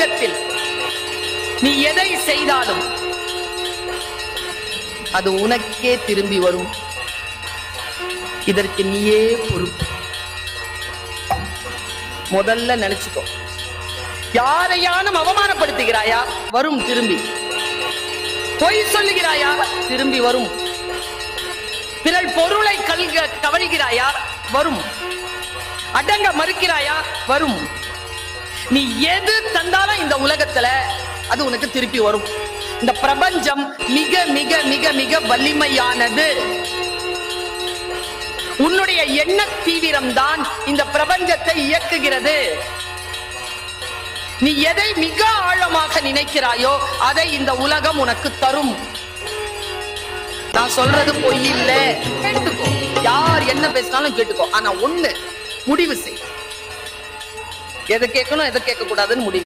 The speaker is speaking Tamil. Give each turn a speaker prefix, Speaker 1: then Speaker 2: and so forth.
Speaker 1: பிரபஞ்சத்தில் நீ எதை செய்தாலும் அது உனக்கே திரும்பி வரும். இதற்கு நீயே பொறுப்பு. முதல்ல நினைச்சுக்கோ. யாரையானும் அவமானப்படுத்துகிறாயா? வரும் திரும்பி. பொய் சொல்லுகிறாயா? திரும்பி வரும். பிறர் பொருளை கவழ்கிறாயா? வரும். அடங்க மறுக்கிறாயா? வரும். நீ எது தந்தாலும் இந்த உலகத்துல அது உனக்கு திருப்பி வரும். இந்த பிரபஞ்சம் மிக மிக மிக மிக வலிமையானது. உன்னுடைய எண்ண தீவிரம் தான் இந்த பிரபஞ்சத்தை இயக்குகிறது. நீ எதை மிக ஆழமாக நினைக்கிறாயோ அதை இந்த உலகம் உனக்கு தரும். நான் சொல்றது பொய் இல்ல, கேட்டுக்கோ. யார் என்ன பேசினாலும் கேட்டுக்கோ. ஆனா ஒண்ணு முடிவு செய். எதை கேட்கணும் எதை கேட்க கூடாதுன்னு முடிவு.